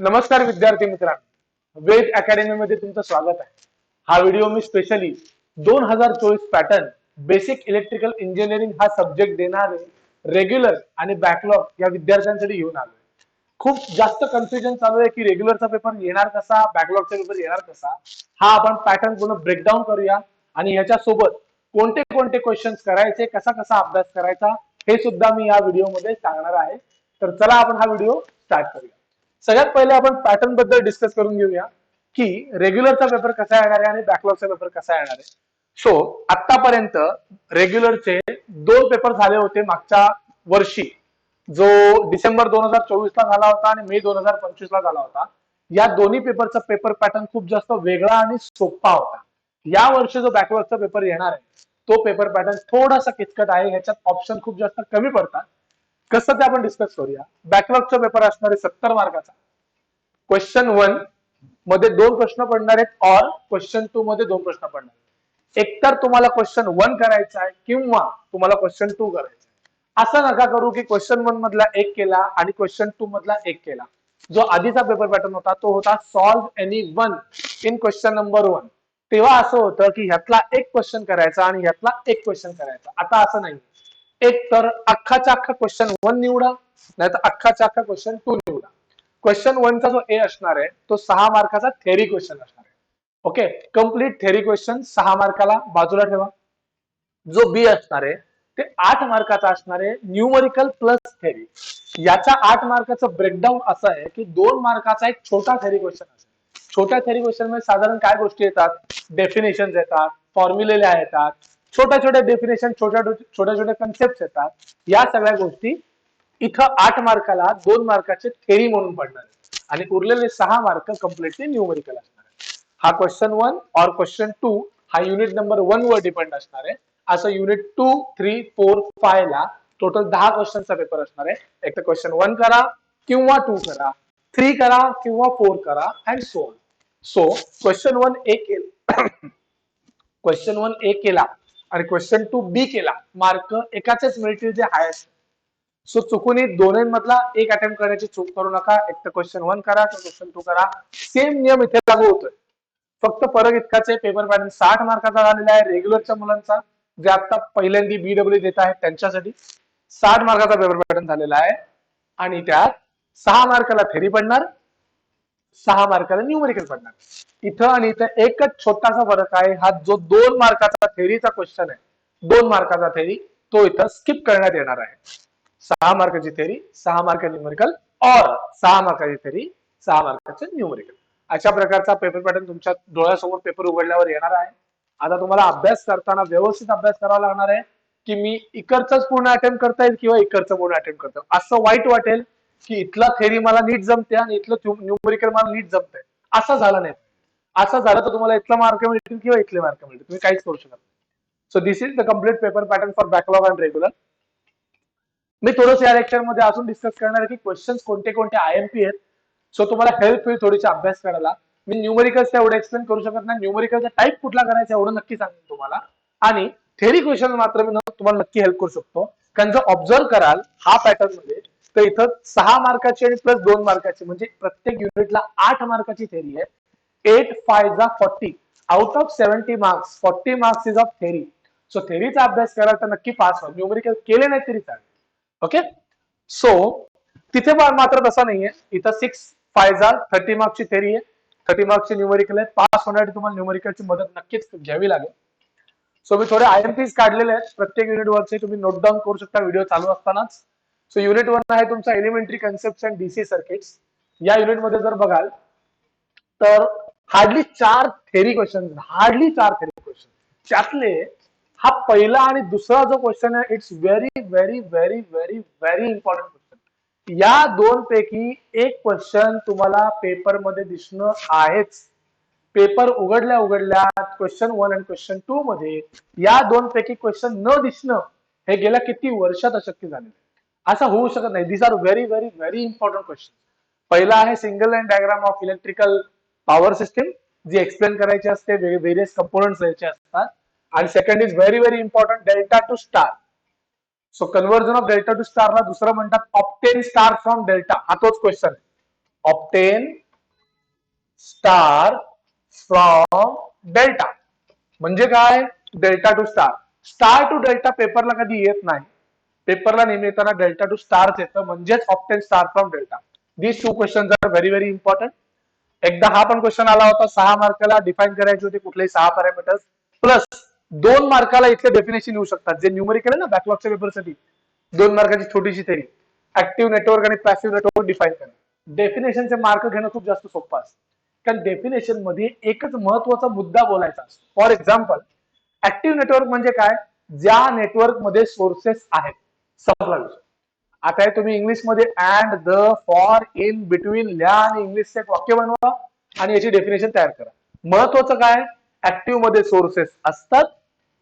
नमस्कार विद्यार्थी मित्रांनो, वेद अकॅडमी मध्ये तुमचं स्वागत आहे। हा व्हिडिओ मी specially 2024 pattern basic electrical engineering हा सब्जेक्ट देणारे रेग्युलर आणि बॅकलॉग या विद्यार्थ्यांसाठी घेऊन आलोय। खूप जास्त कन्फ्युजन चालू आहे की रेग्युलरचा पेपर येणार कसा, बॅकलॉगचा पेपर येणार कसा। हा आपण पॅटर्न पूर्ण ब्रेकडाऊन करूया आणि याच्या सोबत कोणते कोणते क्वेश्चन्स करायचे, कसा कसा अभ्यास करायचा हे सुद्धा मी या व्हिडिओमध्ये सांगणार आहे। तर चला आपण हा व्हिडिओ स्टार्ट करूया। सगळ्यात पहिले आपण पॅटर्न बद्दल डिस्कस करून घेऊया की रेग्युलरचा पेपर कसा येणार आहे आणि बॅकलॉगचा पेपर कसा येणार आहे। सो आतापर्यंत रेग्युलरचे दोन पेपर झाले होते मागच्या वर्षी, जो डिसेंबर 2024 ला झाला होता आणि मे 2025 ला झाला होता। या दोन्ही पेपरचा पेपर पॅटर्न खूप जास्त वेगळा आणि सोपा होता। या वर्षी जो बॅकलॉगचा पेपर येणार आहे तो पेपर पॅटर्न थोडासा किचकट आहे, ह्याच्यात ऑप्शन खूप जास्त कमी पडतात। कसं ते आपण डिस्कस करूया। बॅकलॉगचा पेपर असणार आहे 70 मार्काचा। क्वेश्चन 1 मध्ये दोन प्रश्न पडणार आहेत और क्वेश्चन 2 मध्ये दोन प्रश्न पडणार आहेत। एकतर तुम्हाला क्वेश्चन 1 करायचा आहे किंवा तुम्हाला क्वेश्चन 2 करायचा आहे। असं नका करू की क्वेश्चन 1 मधला एक केला आणि क्वेश्चन 2 मधला एक केला। जो आधीचा पेपर पॅटर्न होता तो होता solve any one in question number 1। तेव्हा असं होतं की ह्यातला एक क्वेश्चन करायचा आणि ह्यातला एक क्वेश्चन करायचा। आता असं नाही, एक तर अख्खाचा अख्खा क्वेश्चन 1 निवडा, नाही तर अख्खाचा अख्खा क्वेश्चन 2 निवडा। क्वेश्चन 1 चा जो ए असणार आहे तो 6 मार्काचा थेरी क्वेश्चन असणार आहे। ओके, कंप्लीट थेरी क्वेश्चन 6 मार्काला बाजूला ठेवा। जो बी असणार आहे ते 8 मार्काचा असणार आहे, न्यूमरिकल प्लस थेरी। याचा 8 मार्काचं ब्रेकडाऊन असं आहे की 2 मार्काचा एक छोटा थेरी क्वेश्चन असेल। छोट्या थेरी क्वेश्चन मध्ये साधारण काय गोष्टी येतात, डेफिनेशन येतात, फॉर्म्युले येतात, छोट्या छोट्या डेफिनेशन, छोट्या छोट्या कन्सेप्ट येतात। या सगळ्या गोष्टी इथं 8 मार्काला 2 मार्काचे थेरी म्हणून पडणार आहे आणि उरलेले 6 मार्क कंप्लीटली न्यूमरिकल असणार आहे। हा क्वेश्चन 1 और क्वेश्चन 2 हा युनिट नंबर 1 वर डिपेंड असणार आहे। असं युनिट 2, 3, 4, 5 ला टोटल 10 क्वेश्चनचा पेपर असणार आहे। एक तर क्वेश्चन 1 करा किंवा 2 करा, 3 करा किंवा 4 करा and so on. So question 1 ए केला क्वेश्चन 1 ए केला आणि क्वेश्चन 2 बी केला, मार्क एकाचेच मिळतील जे हायेस्ट। सो चुकूनही दोन्हीमधला एक अटेम्प्ट करण्याची चूक करू नका। एक तर क्वेश्चन 1 करा किंवा क्वेश्चन 2 करा, सेम नियम इथे लागू होतोय। फक्त फरक इतकाच आहे, पेपर पॅटर्न 60 मार्काचा झालेला आहे रेग्युलरच्या मुलांचा, जे आता पहिल्यांदा बीडब्ल्यू देत आहेत त्यांच्यासाठी 60 मार्काचा पेपर पॅटर्न झालेला आहे आणि त्यात 6 मार्काला थेरी पडणार, 6 मार्काला न्यूमरिकल पडणार। इथं आणि इथं एकच छोटासा फरक आहे, हा जो 2 मार्काचा थेरीचा क्वेश्चन आहे, 2 मार्काचा थेरी तो इथं स्किप करण्यात येणार आहे। 6 मार्काची थेरी, 6 मार्क न्यूमरिकल और 6 मार्काची थेरी, 6 मार्काचे न्यूमरिकल। अशा प्रकारचा पेपर पॅटर्न तुमच्या डोळ्यासमोर पेपर उघडल्यावर येणार आहे। आता तुम्हाला अभ्यास करताना व्यवस्थित अभ्यास करावा लागणार आहे की मी इकडचंच पूर्ण अटेम्प्ट करता येईल किंवा इकडचं पूर्ण अटेम्प्ट करता येईल। असं वाईट वाटेल की इथला थेरी मला नीट जमते आणि इथलं न्यूमरिकल मला नीट जमतंय, असं झालं नाही। असं झालं तर तुम्हाला इथला मार्क मिळतील किंवा इथले मार्क मिळतील, तुम्ही काहीच करू शकत नाही। So this is the complete paper pattern for backlog and regular. मी थोडंसं या लेक्चर मध्ये अजून डिस्कस करणार आहे की क्वेश्चन्स कोणते कोणते आयएमपी आहेत। सो तुम्हाला हेल्प होईल थोडीशी अभ्यास करायला। मी न्यूमरिकल्स एवढं एक्सप्लेन करू शकत नाही, न्यूमरिकलचा टाइप कुठला करायचा एवढं नक्की सांगेन तुम्हाला, आणि थेरी क्वेश्चन मात्र मी तुम्हाला नक्की हेल्प करू शकतो। कारण जर ऑब्झर्व कराल हा पॅटर्न मध्ये तर इथं 6 मार्काची आणि प्लस 2 मार्काची म्हणजे प्रत्येक युनिटला 8 मार्काची थेरी आहे। 8 5 जा 40, out of 70 marks 40 marks is of theory. So थेरीचा अभ्यास कराल तर नक्की पास व्हाल, न्यूमरिकल केले नाही तरी चालेल। ओके, सो तिथे मात्र तसा नाहीये, इथं 6 5 जा 30 मार्क्सची थेरी आहे, 30 मार्क्सची न्यूमरिकल आहे। पास होण्यासाठी तुम्हाला न्यूमरिकलची मदत नक्कीच घ्यावी लागेल। सो मी थोडे आयएमपीज काढलेले आहेत प्रत्येक युनिट वरचे, तुम्ही नोट डाऊन करू शकता व्हिडिओ चालू असतानाच। सो युनिट 1 आहे तुमचा elementary concepts and DC circuits. या युनिट मध्ये जर बघाल तर हार्डली 4 थेरी क्वेश्चन, त्यातले हा पहिला आणि दुसरा जो क्वेश्चन आहे it's very very very very very important question. या दोन पैकी एक क्वेश्चन तुम्हाला पेपर मध्ये दिसणं आहेच। पेपर उघडल्या उघडल्या क्वेश्चन 1 आणि क्वेश्चन 2 मध्ये या दोन पैकी क्वेश्चन न दिसणं हे गेल्या किती वर्षात अशक्य झालेलं आहे, असं होऊ शकत नाही। These are very very very important question. पहिला आहे single line diagram of electrical power system, जी एक्सप्लेन करायची असते, व्हेरियस कंपोनेंट्स द्यायचे असतात। आणि second is very very important delta to star. So conversion of delta to स्टारला दुसरं म्हणतात ऑप्टेन स्टार फ्रॉम डेल्टा, हा तोच क्वेश्चन आहे। Obtain star from delta. म्हणजे काय? Delta to star. Star to delta पेपरला कधी येत नाही. पेपरला नेहमी येताना डेल्टा टू स्टार येतं, म्हणजेच obtain star from delta. These two questions are very very important. एकदा हा पण क्वेश्चन आला होता, 6 मार्काला डिफाईन करायचे होते कुठलेही 6 पॅरामीटर्स, प्लस 2 मार्काला इथले डेफिनेशन येऊ शकतात. जे न्यूमेरिकल आहे ना बॅकलॉगच्या पेपरसाठी, 2 मार्काची छोटीशी थेरी, ऍक्टिव्ह नेटवर्क आणि पॅसिव्ह नेटवर्क डिफाईन करणं. डेफिनेशनचे मार्क घेणं खूप जास्त सोपं असतं, कारण डेफिनेशन मध्ये एकच महत्वाचा मुद्दा बोलायचा असतो. फॉर एक्झाम्पल, ऍक्टिव्ह नेटवर्क म्हणजे काय? ज्या नेटवर्क मध्ये सोर्सेस आहेत. संपला विषय. आता हे तुम्ही इंग्लिश मध्ये and, the, for, in, between लिहा आणि इंग्लिशचे एक वाक्य बनवा आणि याची डेफिनेशन तयार करा. महत्वाचं काय? ऍक्टिव्ह मध्ये सोर्सेस असतात,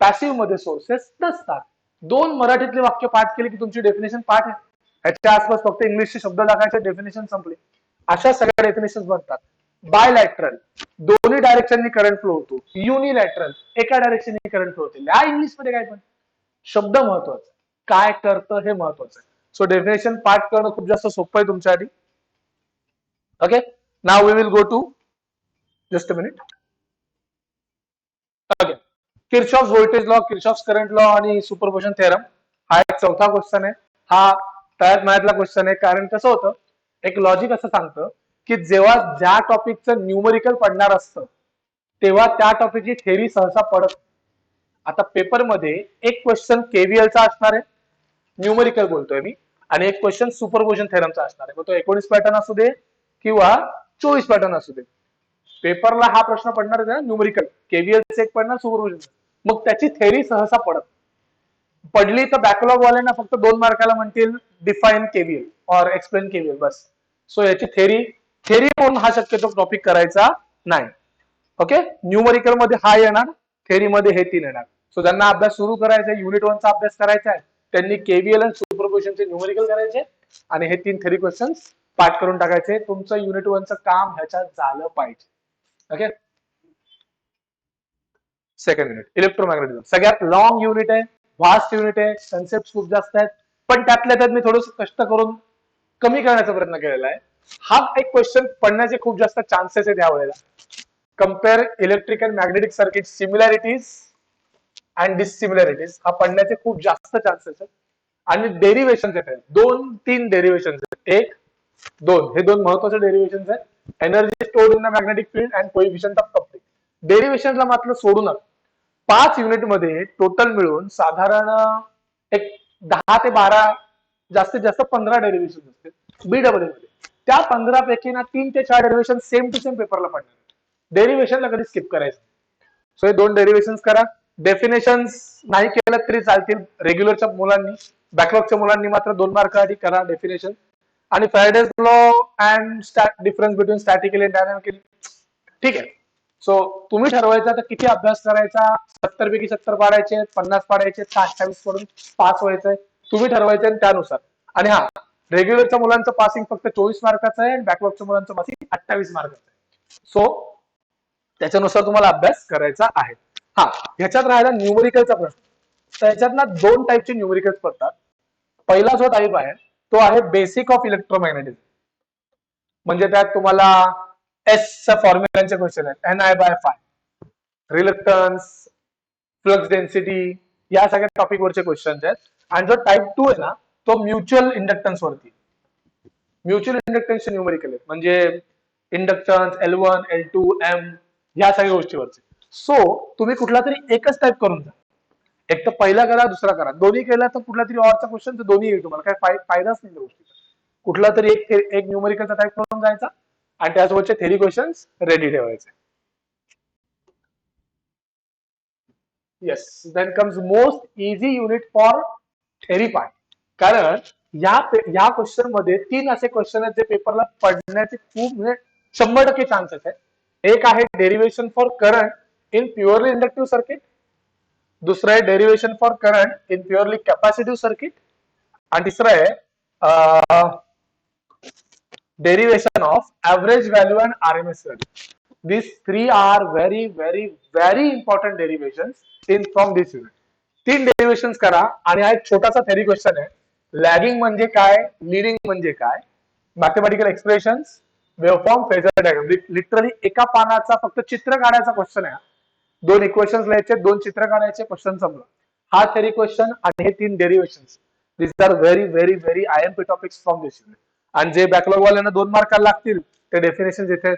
पॅसिव्ह मध्ये सोर्सेस नसतात. 2 मराठीतले वाक्य पाठ केले की तुमची डेफिनेशन पाठ आहे. याच्या आसपास फक्त इंग्लिशचे शब्द टाकायचे, डेफिनेशन संपले. अशा सगळ्या डेफिनेशन बनतात. बायलॅटरल, दोन्ही डायरेक्शननी करंट फ्लो होतो. युनिलॅटरल, एका डायरेक्शननी करंट फ्लो होते. या इंग्लिश मध्ये काय पण शब्द महत्वाचा, काय करतं हे महत्वाचं आहे. सो डेफिनेशन पाठ करणं खूप जास्त सोपं आहे तुमच्यासाठी. Okay, now we will go to just a minute. Okay, Kirchhoff's voltage law, Kirchhoff's current law आणि सुपरपोजिशन थेरम हा एक चौथा क्वेश्चन आहे. हा तळ्यात मळ्यातला क्वेश्चन आहे, कारण कसं होतं, एक लॉजिक असं सांगतं की जेव्हा ज्या टॉपिकचं न्यूमरिकल पडणार असतं तेव्हा त्या टॉपिकची थेरी सहसा पडत. आता पेपरमध्ये एक क्वेश्चन केव्हीएलचा असणार आहे, न्यूमरिकल बोलतोय मी, आणि एक क्वेश्चन सुपरपोजिशन थेरमचा असणार आहे. मग तो 19 पॅटर्न असू दे किंवा 24 पॅटर्न असू दे, पेपरला हा प्रश्न पडणार आहे ना न्यूमरिकल, केव्हीएल एक पडणार, सुपरपोजिशन. मग त्याची थेरी सहसा पडत. पडली तर बॅकलॉग वाल्यांना फक्त 2 मार्काला म्हणतील डिफाईन केव्हीएल और एक्सप्लेन केव्हीएल, बस. सो याची थेरी म्हणून हा शक्यतो टॉपिक करायचा नाही. ओके, न्यूमरिकल मध्ये हा येणार, थेरी मध्ये हे 3 येणार. सो ज्यांना अभ्यास सुरू करायचा आहे, युनिट 1 चा अभ्यास करायचा आहे, त्यांनी केव्हीएल आणि सुपरपोजिशनचे न्यूमरिकल करायचे आणि हे 3 थेरी क्वेश्चन्स पाठ करून टाकायचे. तुमचं युनिट 1 चं काम ह्याच्यात झालं पाहिजे. ओके, सेकंड युनिट इलेक्ट्रोमॅग्नेटिझम, सगळ्यात लॉंग युनिट आहे, व्हास्ट युनिट आहे, कन्सेप्ट खूप जास्त आहेत, पण त्यातल्या त्यात मी थोडंसं कष्ट करून कमी करण्याचा प्रयत्न केलेला आहे. हा एक क्वेश्चन पडण्याचे खूप जास्त चान्सेस आहेत यावेळेला. Compare electric and magnetic circuit similarities and dissimilarities, हा पडण्याचे खूप जास्त चान्सेस आहेत. आणि डेरिव्हेशन आहेत, 2-3 डेरिव्हेशन आहेत, 1-2, हे 2 महत्वाचे डेरिव्हेशन आहेत. Energy stored in the magnetic field and coefficient of coupling. डेरिव्हेशनला मात्र सोडू नका. 5 युनिट मध्ये टोटल मिळून साधारण एक 10 ते 12, जास्तीत जास्त 15 डेरिव्हेशन असतील बीडब्ल्यू मध्ये. त्या 15 पैकी ना 3 ते 4 डेरिव्हेशन सेम टू सेम पेपरला पडणार. डेरिव्हेशनला कधी स्किप करायचं. सो हे 2 डेरिव्हेशन करा. डेफिनेशन नाही केलं तरी चालतील रेग्युलरच्या मुलांनी, बॅकलॉगच्या मुलांनी मात्र 2 मार्कासाठी करा डेफिनेशन. आणि Faraday's law and difference between statically and dynamically, ठीक आहे. सो तुम्ही ठरवायचं आता किती अभ्यास करायचा, 70 पैकी 70 पाडायचे, 50 पाडायचे, 28 पडून पास व्हायचंय, तुम्ही ठरवायचं त्यानुसार. आणि हा, रेग्युलरच्या मुलांचं पासिंग फक्त 24 मार्काचं आहे आणि बॅकलॉगच्या मुलांचं पासिंग 28 मार्काचं आहे. सो त्याच्यानुसार तुम्हाला अभ्यास करायचा आहे. हा, ह्याच्यात राहिला न्यूमरिकलचा प्रश्न. त्याच्यात ना 2 टाईपचे न्यूमरिकल्स पडतात. पहिला जो टाईप आहे तो आहे बेसिक ऑफ इलेक्ट्रोमॅग्नेटिझम, म्हणजे त्यात तुम्हाला एसच्या फॉर्म्युलांचे क्वेश्चन आहेत, Ni/φ, रिलक्टन्स, फ्लक्स डेन्सिटी, या सगळ्या टॉपिक वरचे क्वेश्चन आहेत. आणि जो टाईप 2 आहे ना तो म्युच्युअल इंडक्टन्स वरती. म्युच्युअल इंडक्टन्सचे न्यूमरिकल आहेत, म्हणजे इंडक्टन्स L1, L2, M, या सगळ्या गोष्टीवरचे. सो तुम्ही कुठला तरी एकच टाईप करून जा. एक तर पहिला करा, दुसरा करा. दोन्ही केला तर कुठला तरी ऑरचा क्वेश्चन तर दोन्ही येईल तुम्हाला, काय फायदाच नाही त्या गोष्टीचा. कुठला तरी एक न्यूमरिकलचा टाईप करून जायचा आणि त्यासोबतचे थेरी क्वेश्चन्स रेडी ठेवायचे. Yes, then comes most easy unit for theory part. कारण या क्वेश्चन मध्ये 3 असे क्वेश्चन आहेत जे पेपरला पडण्याचे खूप, म्हणजे 100% चान्सेस आहेत. एक आहे derivation for current in purely inductive circuit, दुसरं आहे derivation for current in purely capacitive circuit, आणि तिसरं आहे derivation of average value and RMS value. These 3 are very very very important derivations in from this unit. 3 derivations करा. आणि हा एक छोटासा थेरी क्वेश्चन आहे. लॅगिंग म्हणजे काय, लीडिंग म्हणजे काय, mathematical expressions waveform phasor diagram, literally एका पानाचा फक्त चित्र काढायचा क्वेश्चन आहे. 2 इक्वेशन्स लिहायचे, 2 चित्र काढायचे, क्वेश्चन संपला. हा थेरी क्वेश्चन आणि हे 3 derivations. This are very very very IMP topics from this unit. आणि जे बॅकलॉग वाल्यांना 2 मार्काला लागतील ते डेफिनेशन इथे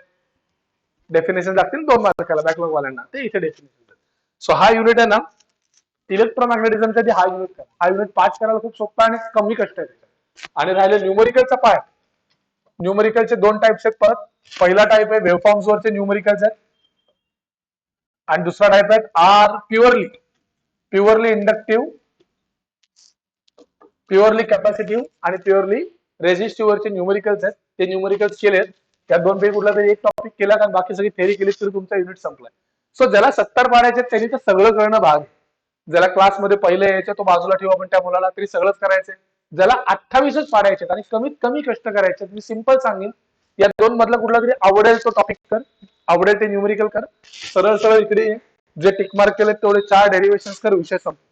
डेफिनेशन लागतील 2 मार्काला बॅकलॉग वाल्यांना, ते इथे डेफिनेशन. सो हा युनिट आहे ना इलेक्ट्रोमॅग्नेटिझमचा, हा युनिट करा. हा युनिट 5 करायला खूप सोपा आणि कमी कष्ट आहे. आणि राहिले न्यूमेरिकलचा पार्ट. न्यूमेरिकलचे 2 टाइप्स आहेत परत. पहिला टाइप आहे वेव्हफॉर्म्स वरचे न्यूमेरिकल्स आहेत आणि दुसरा टाइप आहे are purely inductive, purely capacitive आणि प्युअरली रेझिस्टिव्ह वरचे न्यूमेरिकल्स आहेत. ते न्यूमेरिकल्स केलेत. त्या 2 पैकी कुठला तरी एक टॉपिक केला कारण बाकी सगळी थेरी केली तरी तुमचा युनिट संपलाय. सो ज्याला 70 पाडायचे त्यांनी तर सगळं करणं भाग. ज्याला क्लासमध्ये पहिले यायचे तो बाजूला ठेवू आपण त्या मुलाला, तरी सगळंच करायचंय. ज्याला 28च पाडायचे आणि कमीत कमी कष्ट करायचे, मी सिंपल सांगेन या 2 मधला कुठला तरी आवडेल तो टॉपिक कर, आवडेल ते न्यूमेरिकल कर. सरळ सरळ इकडे जे टिक मार्क केले तेवढे 4 डेरिव्हेशन्स कर, विषय संपला.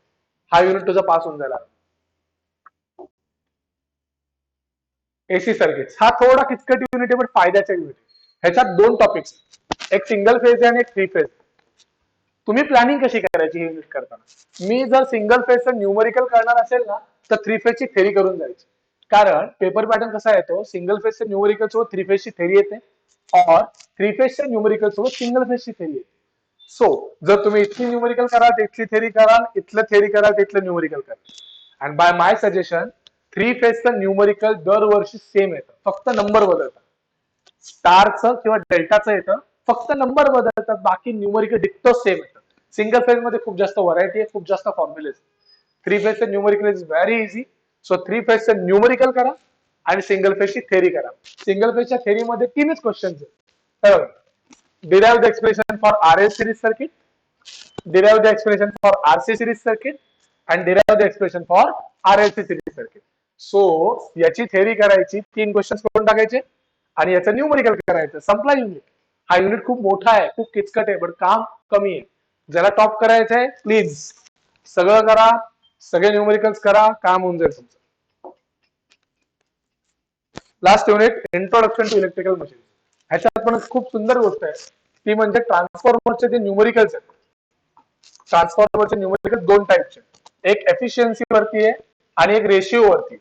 हा युनिट तुझा पास होऊन जाईल. एसी सर्किट हा थोडा किचकट युनिट आहे पण फायद्याचा युनिट. ह्याच्यात 2 टॉपिक्स, एक सिंगल फेज आणि एक 3 फेज. तुम्ही प्लॅनिंग कशी करायची हे युनिट करताना, मी जर सिंगल फेजचं न्यूमेरिकल करणार असेल ना तर 3 फेजची थेरी करून जायची. कारण पेपर पॅटर्न कसा येतो, सिंगल फेजचं न्यूमेरिकल सोबत 3 फेजची थेरी येते और 3 फेजच्या न्यूमेरिकल सोबत सिंगल फेजची थेरी येते. सो जर तुम्ही इथली न्यूमेरिकल कराल इथली थेरी कराल, इथलं थेरी कराल इथलं न्यूमेरिकल कराल. आणि बाय माय सजेशन 3 फेजचं न्यूमेरिकल दरवर्षी सेम येतं, फक्त नंबर बदलतात. स्टारचं किंवा डेल्टाचं येतं, फक्त नंबर बदलतात, बाकी न्यूमेरिकल डिक्टो सेम येतं. सिंगल फेज मध्ये खूप जास्त व्हरायटी आहे, खूप जास्त फॉर्म्युले. 3 फेजचं numerical is very easy. So 3 फेजचं न्यूमेरिकल करा आणि सिंगल फेजची थेरी करा. सिंगल फेजच्या थेरीमध्ये 3च क्वेश्चन्स आहेत. Derive the expression for RL series circuit, derive the expression for RC series circuit and derive the expression for RLC series circuit. So याची थेरी करायची, 3 क्वेश्चन करून टाकायचे आणि याचं न्यूमेरिकल करायचं, संपला युनिट. हा युनिट खूप मोठा आहे, खूप किचकट आहे, पण काम कमी आहे. ज्याला टॉप करायचं आहे प्लीज सगळं करा, सगळे न्यूमेरिकल्स करा, काम होऊन जाईल तुमचं. Last unit introduction to electrical machine. ह्याच्यात पण खूप सुंदर गोष्ट आहे, ती म्हणजे ट्रान्सफॉर्मरचे जे न्यूमेरिकल्स आहेत. ट्रान्सफॉर्मरचे न्यूमेरिकल 2 टाइपचे, एक एफिशियन्सी वरती आहे आणि एक रेशिओ वरती.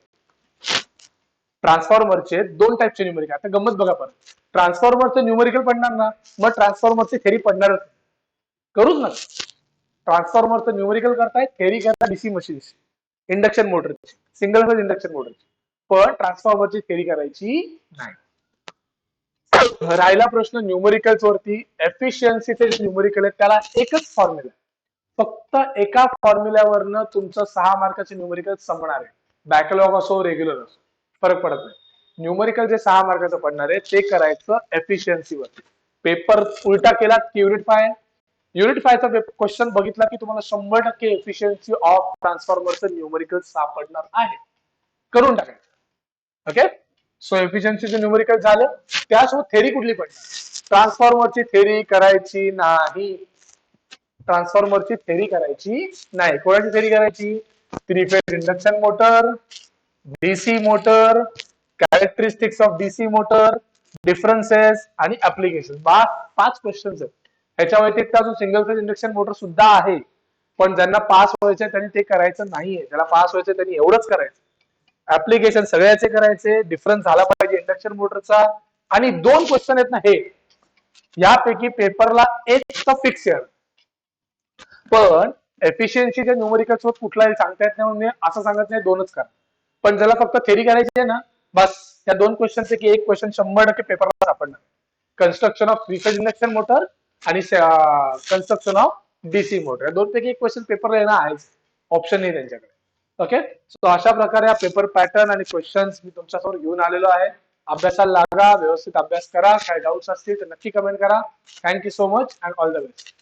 ट्रान्सफॉर्मरचे 2 टाइपचे न्यूमेरिकल. आता गंमत बघा परत, ट्रान्सफॉर्मरचे न्यूमेरिकल पडणार ना मग ट्रान्सफॉर्मरची थेरी पडणारच, करूच ना. ट्रान्सफॉर्मरचं न्यूमेरिकल करताय, थेरी करता डीसी मशीन्स, इंडक्शन मोटरची, सिंगल फेज इंडक्शन मोटरची, पण ट्रान्सफॉर्मरची थेरी करायची नाही. राहिला प्रश्न न्यूमेरिकल्स वरती. एफिशियन्सीचे जे न्यूमेरिकल आहे त्याला एकच फॉर्म्युला, फक्त एका फॉर्म्युल्यावरनं तुमचं 6 मार्काचे न्यूमेरिकल संपणार आहे. बॅकलॉग असो रेग्युलर असो फरक पडत नाही. न्यूमेरिकल जे 6 मार्काचं पडणार आहे ते करायचं एफिशियन्सीवरती. पेपर उलटा केला की युनिट 5, युनिट 5चा क्वेश्चन बघितला की तुम्हाला 100% एफिशियन्सी ऑफ ट्रान्सफॉर्मरचं न्यूमेरिकल सापडणार आहे, करून टाकायचं. ओके, सो एफिशियन्सीचं न्यूमेरिकल झालं. त्यासोबत थेरी कुठली पडणार, ट्रान्सफॉर्मरची थेरी करायची नाही. ट्रान्सफॉर्मरची थेरी करायची नाही. कोणाची थेरी करायची, 3 phase induction motor, DC motor, characteristics of DC motor, differences आणि ऍप्लिकेशन. 5 क्वेश्चन्स आहेत. ह्याच्या व्यतिरिक्त अजून सिंगल फेज इंडक्शन मोटर सुद्धा आहे, पण ज्यांना पास व्हायचंय त्यांनी ते करायचं नाहीये. ज्याला पास व्हायचंय त्यांनी एवढंच करायचं. ऍप्लिकेशन सगळ्याचे करायचे, डिफरन्स झाला पाहिजे इंडक्शन मोटरचा, आणि 2 क्वेश्चन आहेत ना हे, यापैकी पेपरला एक तर फिक्स आहे. पण एफिशियन्सीच्या न्यूमेरिकल सोबत कुठलाही सांगता येत नाही, म्हणून असं सांगत नाही 2च करा. पण ज्याला फक्त थेरी करायची आहे ना, बस त्या 2 क्वेश्चन पैकी एक क्वेश्चन 100% पेपरला सापडणार. Construction of 3 phase induction motor आणि कन्स्ट्रक्शन ऑफ डीसी मोटर, या 2 पैकी एक क्वेश्चन पेपरला येणार आहेच, ऑप्शन नाही त्यांच्याकडे. ओके, सो अशा प्रकारे हा पेपर पॅटर्न आणि क्वेश्चन्स मी तुमच्यासमोर घेऊन आलेलो आहे. अभ्यासाला लागा, व्यवस्थित अभ्यास करा. काही डाऊट्स असतील तर नक्की कमेंट करा. Thank you so much and all the best.